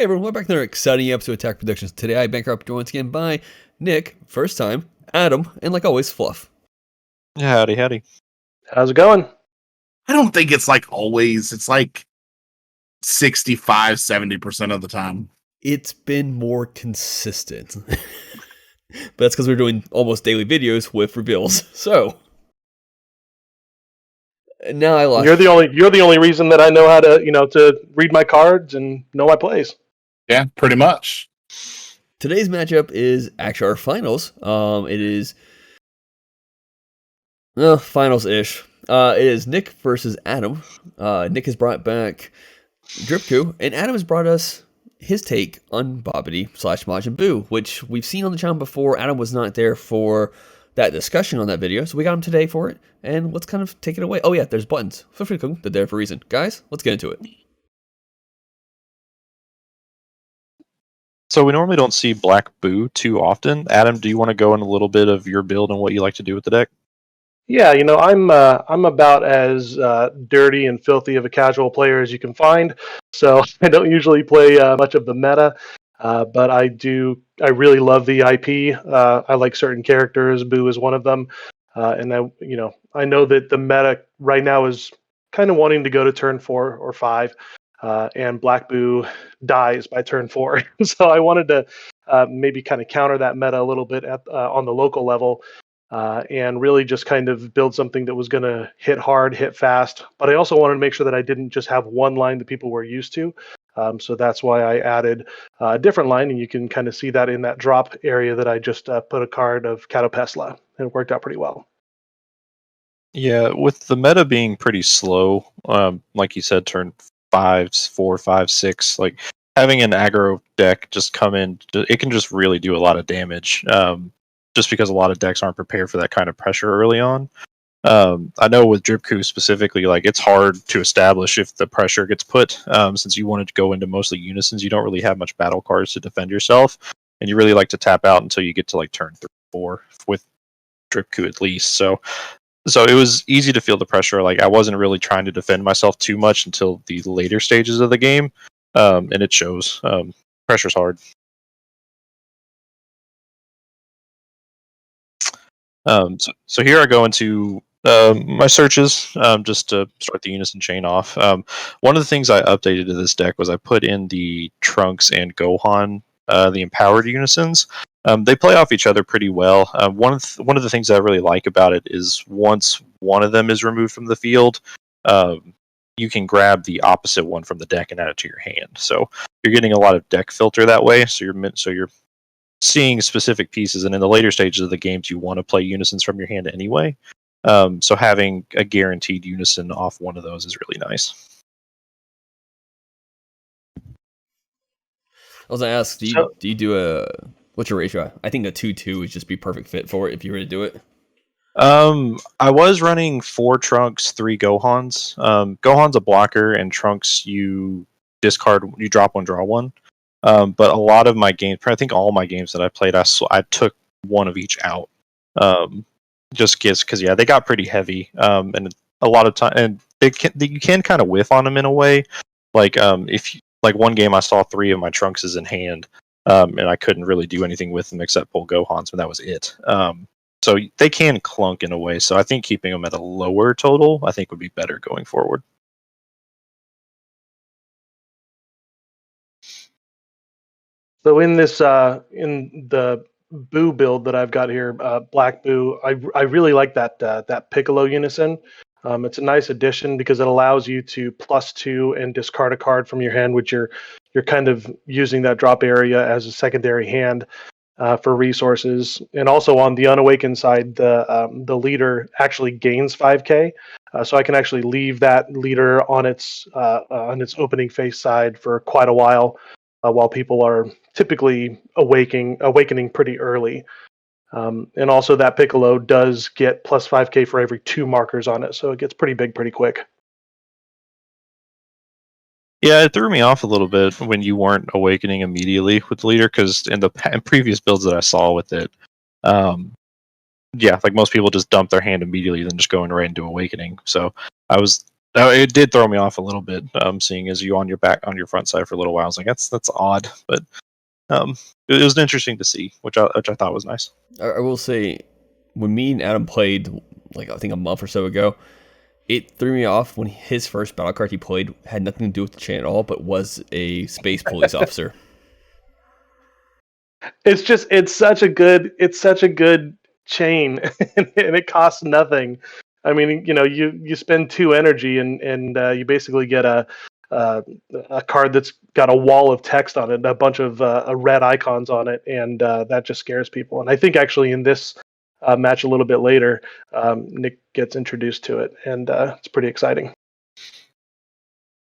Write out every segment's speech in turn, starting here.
everyone, welcome back to another exciting episode of Attack Predictions. Today I bank up once again by Nick, first time, Adam, and like always, Fluff. Howdy, howdy. How's it going? I don't think it's like always. It's like 65, 70% of the time. It's been more consistent. But that's because we're doing almost daily videos with reveals. So now I lost. You're the only reason that I know how to, to read my cards and know my plays. Yeah, pretty much. Today's matchup is actually our finals. It is finals-ish. It is Nick versus Adam. Nick has brought back Dripku, and Adam has brought us his take on Bobbity / Majin Buu, which we've seen on the channel before. Adam was not there for that discussion on that video, so we got him today for it, and let's kind of take it away. Oh yeah, there's buttons. Feel free to click them. They're there for a reason. Guys, let's get into it. So we normally don't see Black Buu too often. Adam, do you want to go in a little bit of your build and what you like to do with the deck? Yeah, I'm about as dirty and filthy of a casual player as you can find. So I don't usually play much of the meta, but I really love the IP. I like certain characters. Buu is one of them, and I know that the meta right now is kind of wanting to go to turn 4 or 5, and Black Buu dies by turn 4. So I wanted to maybe kind of counter that meta a little bit on the local level. And really just kind of build something that was going to hit hard, hit fast. But I also wanted to make sure that I didn't just have one line that people were used to. So that's why I added a different line, and you can kind of see that in that drop area that I just put a card of Catopesla, and it worked out pretty well. Yeah, with the meta being pretty slow, like you said, turn 5, 4, 5, 6, like having an aggro deck just come in, it can just really do a lot of damage. Just because a lot of decks aren't prepared for that kind of pressure early on. I know with Dripku specifically, like it's hard to establish if the pressure gets put, since you wanted to go into mostly unisons, you don't really have much battle cards to defend yourself, and you really like to tap out until you get to like turn 3, 4 with Dripku at least. So it was easy to feel the pressure. Like I wasn't really trying to defend myself too much until the later stages of the game, and it shows. Pressure's hard. So here I go into my searches, just to start the Unison chain off. One of the things I updated to this deck was I put in the Trunks and Gohan, the empowered Unisons. They play off each other pretty well. One of the things I really like about it is once one of them is removed from the field, you can grab the opposite one from the deck and add it to your hand. So you're getting a lot of deck filter that way. So you're seeing specific pieces, and in the later stages of the games you want to play unisons from your hand anyway, so having a guaranteed unison off one of those is really nice. I was gonna ask, do you do what's your ratio? I think a 2-2 would just be perfect fit for it if you were to do it. I was running 4 Trunks, 3 Gohans. Gohan's a blocker, and Trunks you discard, you drop one, draw one. But a lot of my games, I think all my games that I played, I took one of each out. Just because they got pretty heavy, and a lot of time, and you can kind of whiff on them in a way. Like like one game I saw 3 of my Trunks in hand, and I couldn't really do anything with them except pull Gohans, but that was it. So they can clunk in a way. So I think keeping them at a lower total, I think would be better going forward. So in this, in the Buu build that I've got here, Black Buu, I really like that Piccolo Unison. It's a nice addition because it allows you to +2 and discard a card from your hand, which you're kind of using that drop area as a secondary hand for resources. And also on the Unawakened side, the leader actually gains 5k, so I can actually leave that leader on its opening face side for quite a while people are typically awakening pretty early. And also that Piccolo does get plus 5k for every 2 markers on it, so it gets pretty big pretty quick. Yeah, it threw me off a little bit when you weren't awakening immediately with the leader, because in previous builds that I saw with it, like most people just dump their hand immediately, then just going right into awakening. So I was it did throw me off a little bit. Seeing as you on your front side for a little while, I was like, that's odd, but it was interesting to see, which I thought was nice. I will say, when me and Adam played, like I think a month or so ago, it threw me off when his first battle card he played had nothing to do with the chain at all, but was a space police officer. It's such a good chain, and it costs nothing. I mean, you spend 2 energy and you basically get a card that's got a wall of text on it, a bunch of red icons on it, and that just scares people. And I think actually in this match a little bit later, Nick gets introduced to it, and it's pretty exciting.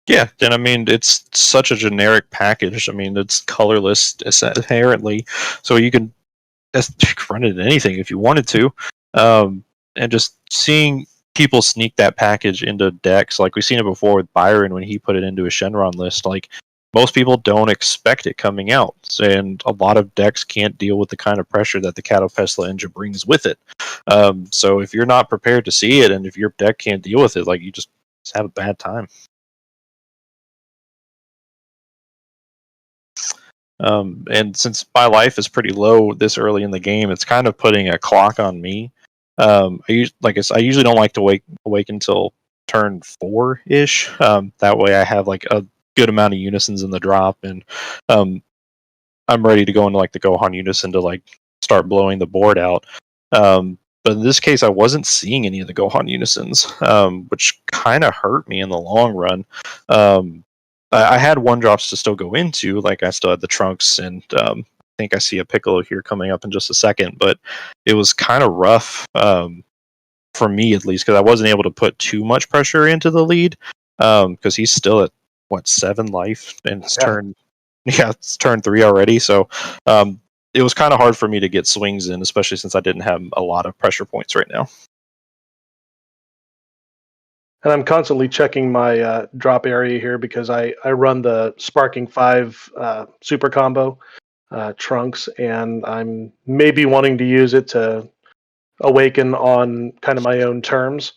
Yeah, and I mean, it's such a generic package. I mean, it's colorless inherently, so you can run it in anything if you wanted to. And just seeing people sneak that package into decks, like we've seen it before with Byron when he put it into a Shenron list, like most people don't expect it coming out, and a lot of decks can't deal with the kind of pressure that the Catapesla engine brings with it. So if you're not prepared to see it, and if your deck can't deal with it, like you just have a bad time. And since my life is pretty low this early in the game, it's kind of putting a clock on me. I usually don't like to awake until turn 4-ish. That way I have like a good amount of unisons in the drop, and I'm ready to go into like the Gohan Unison to like start blowing the board out. But in this case, I wasn't seeing any of the Gohan Unisons, which kind of hurt me in the long run. I had 1-drops to still go into, like I still had the Trunks, and I think I see a Piccolo here coming up in just a second, but it was kind of rough for me at least, because I wasn't able to put too much pressure into the lead, because he's still at, 7 life, and it's it's turn 3 already, so it was kind of hard for me to get swings in, especially since I didn't have a lot of pressure points right now. And I'm constantly checking my drop area here because I run the Sparking 5 super combo Trunks, and I'm maybe wanting to use it to awaken on kind of my own terms.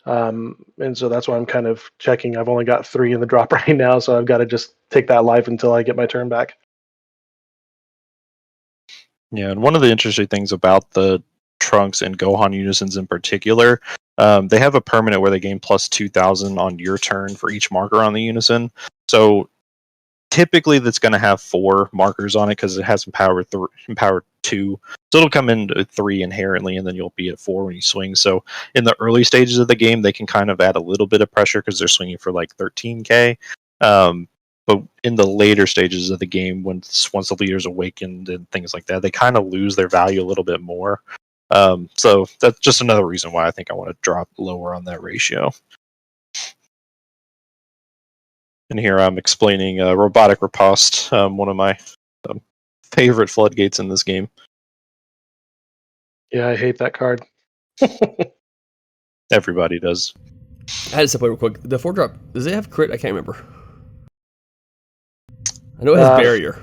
And so that's why I'm kind of checking. I've only got 3 in the drop right now, so I've got to just take that life until I get my turn back. Yeah, and one of the interesting things about the Trunks and Gohan Unisons in particular, they have a permanent where they gain plus 2,000 on your turn for each marker on the Unison. So typically that's going to have 4 markers on it because it has Empower 2. So it'll come into 3 inherently, and then you'll be at 4 when you swing. So in the early stages of the game, they can kind of add a little bit of pressure because they're swinging for like 13k. But in the later stages of the game, once the leader's awakened and things like that, they kind of lose their value a little bit more. So that's just another reason why I think I want to drop lower on that ratio. And here I'm explaining Robotic Riposte, one of my favorite floodgates in this game. Yeah, I hate that card. Everybody does. I had to step away real quick. The 4-drop, does it have crit? I can't remember. I know it has barrier.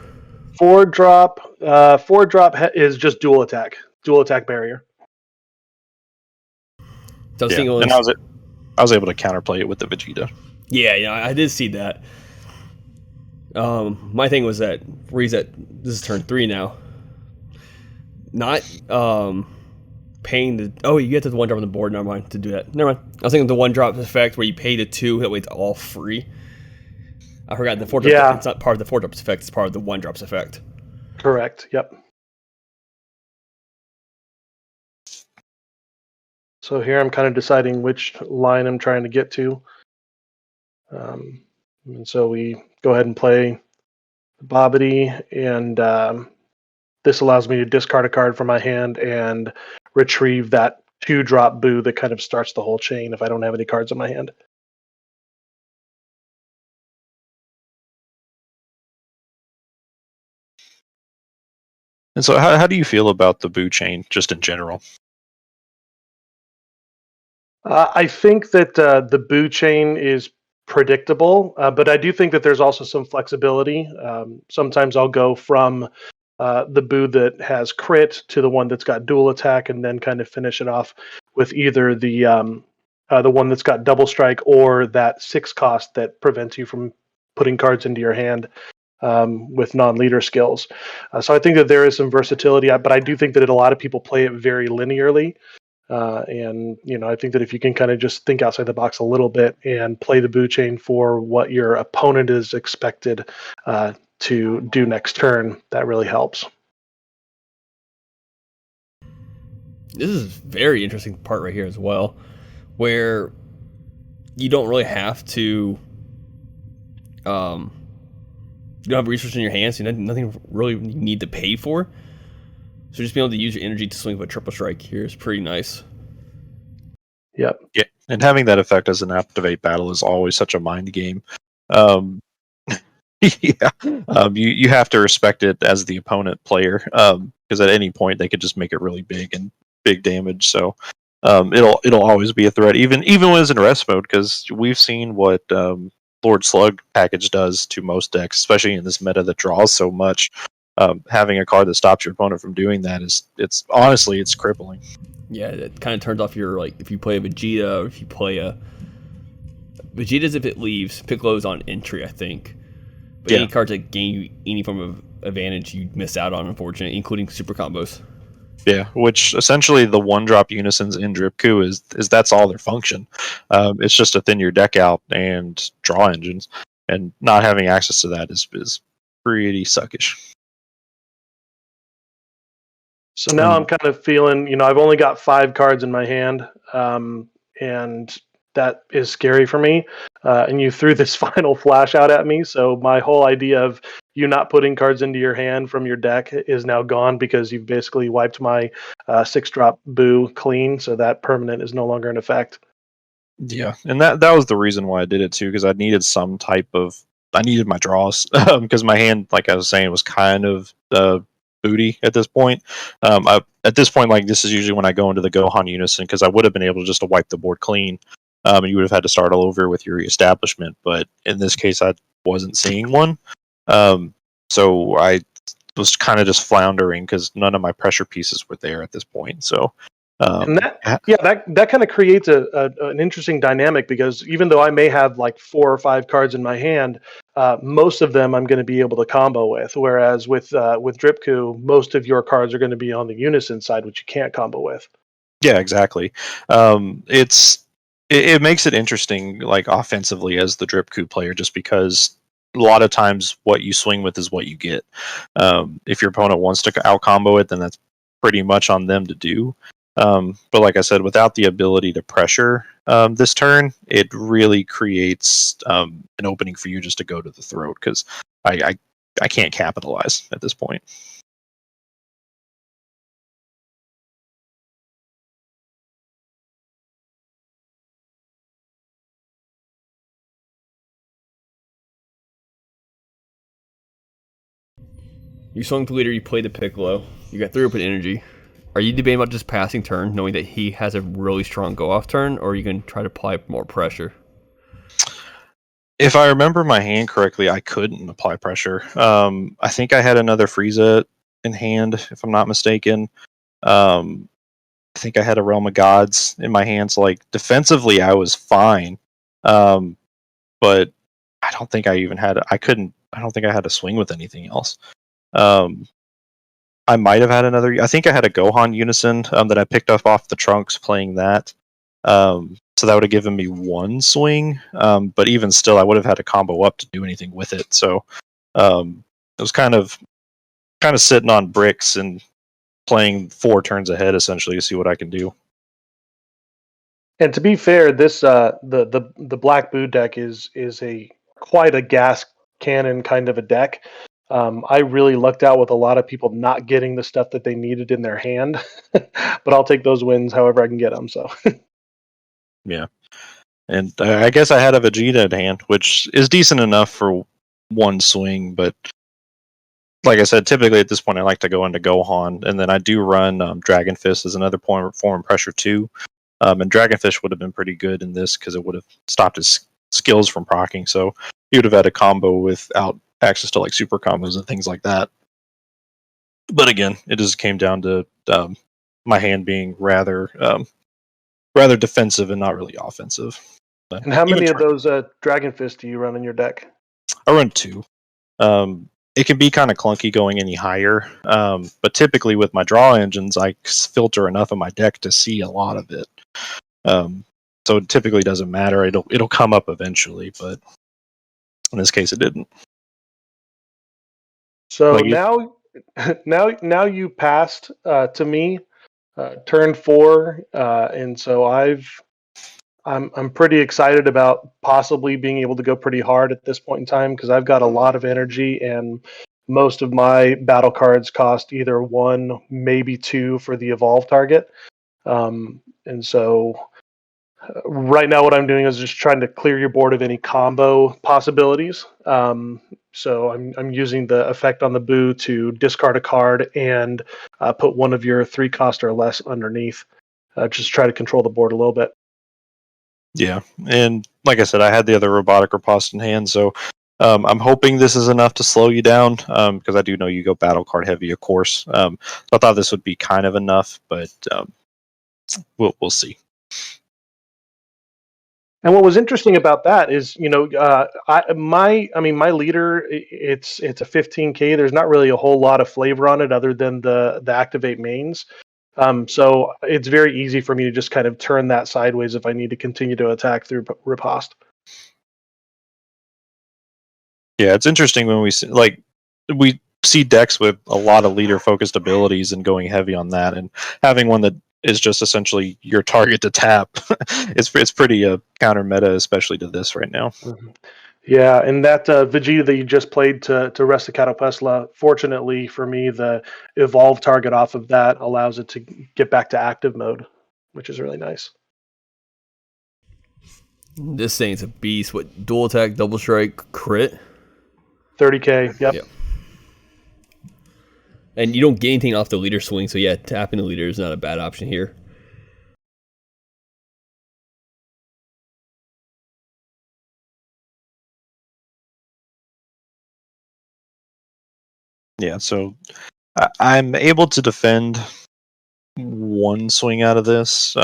4-drop is just dual attack barrier. So and I was able to counterplay it with the Vegeta. Yeah, I did see that. My thing was that this is turn 3 now. Not paying the you get to the 1-drop on the board. Never mind to do that. Never mind. I was thinking the 1-drop effect where you pay the 2, that way it's all free. I forgot the 4-drop. Yeah. It's not part of the 4-drop's effect. It's part of the 1-drop's effect. Correct. Yep. So here I'm kind of deciding which line I'm trying to get to. And so we go ahead and play Bobbity, and this allows me to discard a card from my hand and retrieve that 2-drop Boo that kind of starts the whole chain if I don't have any cards in my hand. And so how do you feel about the Boo chain just in general? I think that the Boo chain is predictable, but I do think that there's also some flexibility. Sometimes I'll go from the Boo that has crit to the one that's got dual attack, and then kind of finish it off with either the the one that's got double strike or that 6 cost that prevents you from putting cards into your hand with non-leader skills. So I think that there is some versatility, but I do think that a lot of people play it very linearly. And I think that if you can kind of just think outside the box a little bit and play the Buu chain for what your opponent is expected to do next turn, that really helps. This is a very interesting part right here as well, where you don't really have to. You don't have resources in your hands, so nothing really you need to pay for. So just being able to use your energy to swing with a triple strike here is pretty nice. Yep. Yeah, and having that effect as an activate battle is always such a mind game. Um, yeah, you have to respect it as the opponent player, because at any point they could just make it really big and big damage. So it'll always be a threat, even when it's in rest mode, because we've seen what Lord Slug package does to most decks, especially in this meta that draws so much. Having a card that stops your opponent from doing that it's honestly crippling. Yeah, it kind of turns off your, like, if you play a Vegeta, or if you play a Vegeta's, if it leaves, Piccolo's on entry, I think. But Yeah. any cards that gain you any form of advantage, you miss out on, unfortunately, including super combos. Yeah, which essentially the one drop unisons in Dripku is that's all their function. It's just to thin your deck out and draw engines, and not having access to that is pretty suckish. So now I'm kind of feeling, I've only got 5 cards in my hand, and that is scary for me. And you threw this final flash out at me, so my whole idea of you not putting cards into your hand from your deck is now gone because you've basically wiped my 6-drop Buu clean, so that permanent is no longer in effect. Yeah, and that was the reason why I did it too, because I needed some type of I needed my draws because my hand, like I was saying, was kind of booty at this point. At this point, like this is usually when I go into the Gohan Unison, because I would have been able just to wipe the board clean, and you would have had to start all over with your reestablishment. But in this case, I wasn't seeing one, so I was kind of just floundering because none of my pressure pieces were there at this point. So. And that kind of creates an interesting dynamic, because even though I may have like 4 or 5 cards in my hand, most of them I'm going to be able to combo with. Whereas with Dripku, most of your cards are going to be on the Unison side, which you can't combo with. Yeah, exactly. It makes it interesting, like offensively as the Dripku player, just because a lot of times what you swing with is what you get. If your opponent wants to out combo it, then that's pretty much on them to do. But like I said, without the ability to pressure this turn, it really creates an opening for you just to go to the throat, because I can't capitalize at this point. You swung the leader, you played the Piccolo, you got 3 open energy. Are you debating about just passing turn, knowing that he has a really strong go-off turn, or are you going to try to apply more pressure? If I remember my hand correctly, I couldn't apply pressure. I think I had another Frieza in hand, if I'm not mistaken. I think I had a Realm of Gods in my hand, so like defensively, I was fine. But I don't think I even had. I couldn't. I don't think I had to swing with anything else. I might have had another. I think I had a Gohan Unison that I picked up off the trunks playing that. So that would have given me 1 swing. But even still, I would have had to combo up to do anything with it. So it was kind of sitting on bricks and playing 4 turns ahead essentially to see what I can do. And to be fair, this the Black Buu deck is a quite a gas cannon kind of a deck. I really lucked out with a lot of people not getting the stuff that they needed in their hand, but I'll take those wins however I can get them. So Yeah, and I guess I had a Vegeta in hand, which is decent enough for 1 swing. But like I said, typically at this point I like to go into Gohan, and then I do run Dragon Fist as another form of pressure too. And Dragonfish would have been pretty good in this because it would have stopped his skills from proccing. So he would have had a combo without access to like super combos and things like that. But again, it just came down to my hand being rather rather defensive and not really offensive. But And how even many of those Dragon Fists do you run in your deck? I run 2. It can be kind of clunky going any higher, but typically with my draw engines, I filter enough of my deck to see a lot of it. So it typically doesn't matter. It'll come up eventually, but in this case, it didn't. So Like now you passed to me turn 4, and so I'm pretty excited about possibly being able to go pretty hard at this point in time because I've got a lot of energy and most of my battle cards cost either 1, maybe 2 for the evolve target. And so right now what I'm doing is just trying to clear your board of any combo possibilities. So I'm using the effect on the Buu to discard a card and put one of your 3 cost or less underneath. Just try to control the board a little bit. Yeah, and like I said, I had the other robotic riposte in hand, so I'm hoping this is enough to slow you down because I do know you go battle card heavy, of course. So I thought this would be kind of enough, but we'll see. And what was interesting about that is, my leader, it's a 15K. There's not really a whole lot of flavor on it other than the activate mains. So it's very easy for me to just kind of turn that sideways if I need to continue to attack through riposte. Yeah, it's interesting when we see decks with a lot of leader focused abilities and going heavy on that, and having one that is just essentially your target to tap. It's pretty counter meta, especially to this right now. Mm-hmm. Yeah, and that Vegeta that you just played to rest the Catapesla, fortunately for me, the evolve target off of that allows it to get back to active mode, which is really nice. This thing's a beast. What, dual attack, double strike, crit? 30K, yep. And you don't gain anything off the leader swing, so yeah, tapping the leader is not a bad option here. Yeah, so I'm able to defend 1 swing out of this,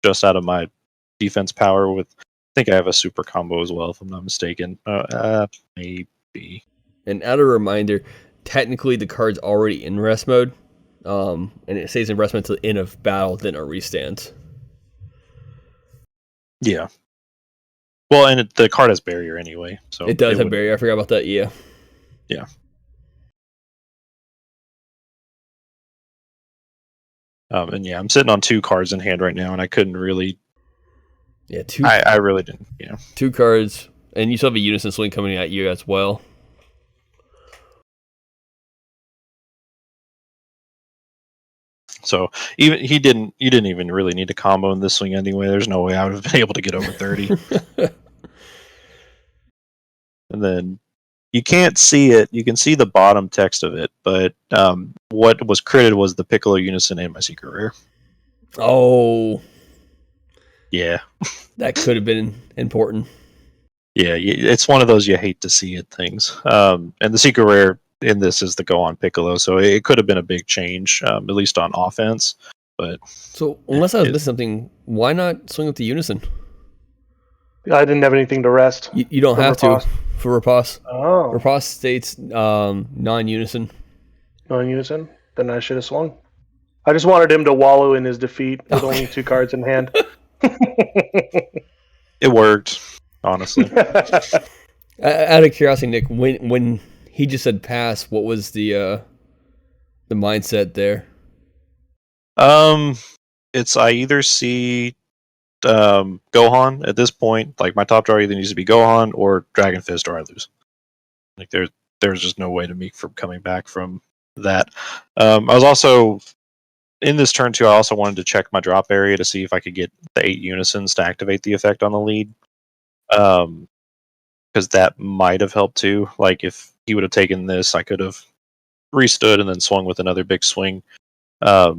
just out of my defense power. With I think I have a super combo as well, if I'm not mistaken. Maybe. And out of a reminder, technically the card's already in rest mode, and it stays in rest mode until the end of battle, then it restands. Yeah. Well, and the card has barrier anyway, so it does have barrier. I forgot about that. Yeah. Yeah. And yeah, I'm sitting on 2 cards in hand right now, and I couldn't really. Yeah, I really didn't. Yeah. 2 cards, and you still have a Unison swing coming at you as well. So even you didn't even really need to combo in this swing anyway. There's no way I would have been able to get over 30. And then you can't see it. You can see the bottom text of it, but what was critted was the Piccolo Unison and my secret rare. Oh. Yeah. That could have been important. Yeah, it's one of those you hate to see it things. And the secret rare in this is the go on Piccolo, so it could have been a big change, at least on offense. But so unless I was missing something, why not swing with the Unison? I didn't have anything to rest. You don't have riposte. to for riposte. Oh. Riposte states non-Unison. Non-Unison? Then I should have swung. I just wanted him to wallow in his defeat with only 2 cards in hand. it worked, honestly. Out of curiosity, Nick, when he just said pass, what was the mindset there? It's I either see Gohan at this point, like my top draw either needs to be Gohan or Dragon Fist, or I lose. Like there's just no way to me from coming back from that. I was also in this turn too. I also wanted to check my drop area to see if I could get the 8 Unisons to activate the effect on the lead. Because that might have helped too. Like if he would have taken this, I could have restood and then swung with another big swing. But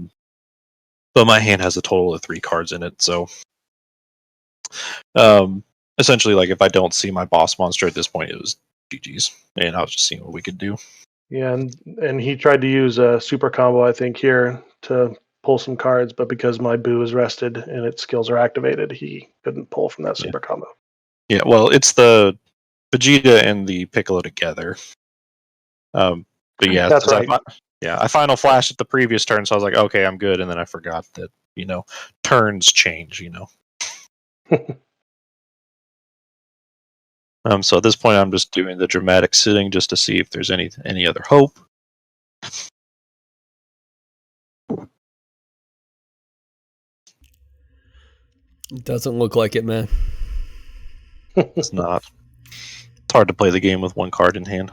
my hand has a total of 3 cards in it, so essentially, like if I don't see my boss monster at this point, it was GG's, and I was just seeing what we could do. Yeah, and he tried to use a super combo, I think, here to pull some cards, but because my Buu is rested and its skills are activated, he couldn't pull from that super combo. Yeah, well, it's the Vegeta and the Piccolo together. But yeah, That's right. I final flashed at the previous turn, so I was like, okay, I'm good, and then I forgot that turns change. So at this point, I'm just doing the dramatic sitting just to see if there's any other hope. Doesn't look like it, man. It's not. It's hard to play the game with one card in hand.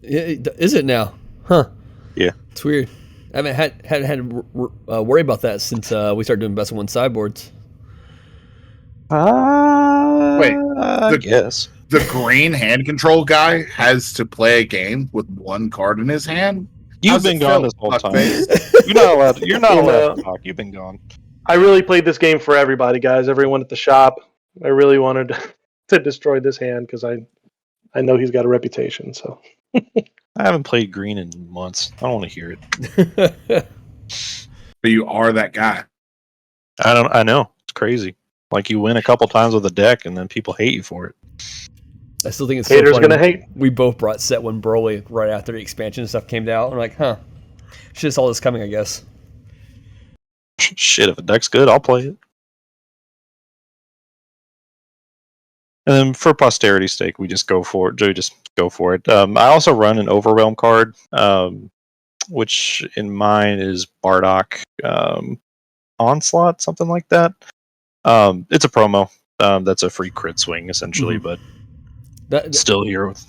Is it now? Huh. Yeah. It's weird. I haven't had to worry about that since we started doing best of one sideboards. Wait, I guess. The green hand control guy has to play a game with one card in his hand? You've How's been it gone feel, this whole time. fuckface? You're not allowed. You're not You allowed know- to talk. You've been gone. I really played this game for everybody, guys. Everyone at the shop. I really wanted to destroy this hand because I know he's got a reputation. So I haven't played green in months. I don't want to hear it. But you are that guy. I know. It's crazy. Like you win a couple times with a deck, and then people hate you for it. I still think it's haters so funny. gonna hate. We both brought set one Broly right after the expansion stuff came out. I'm like, huh. Should have saw this coming, I guess. Shit, if a deck's good, I'll play it. And then for posterity's sake, we just go for it. Just go for it. I also run an Overwhelm card, which in mine is Bardock Onslaught, something like that. It's a promo. That's a free crit swing, essentially, but still here with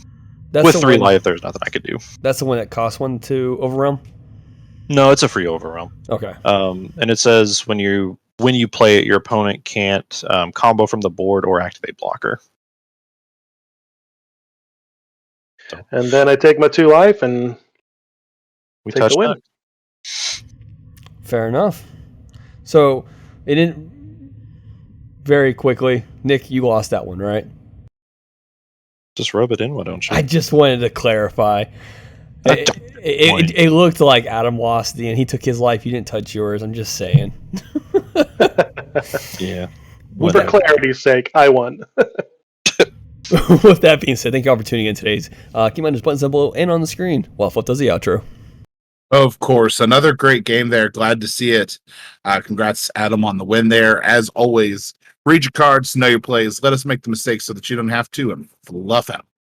That's 3 life, there's nothing I could do. That's the one that costs 1 to overwhelm? No, it's a free Overwhelm. Okay. And it says when you play it, your opponent can't combo from the board or activate blocker. And then I take my 2 life and We take touched the win. that. Fair enough. So, it didn't... Very quickly, Nick, you lost that one, right? Just rub it in, why don't you? I just wanted to clarify. It looked like Adam lost the end. He took his life. You didn't touch yours. I'm just saying. Yeah. For clarity's sake, I won. With that being said, thank you all for tuning in today's. Keep on this button symbol below and on the screen. Well, Flip does the outro. Of course, another great game there. Glad to see it. Congrats, Adam, on the win there. As always, read your cards, know your plays. Let us make the mistakes so that you don't have to, and fluff out.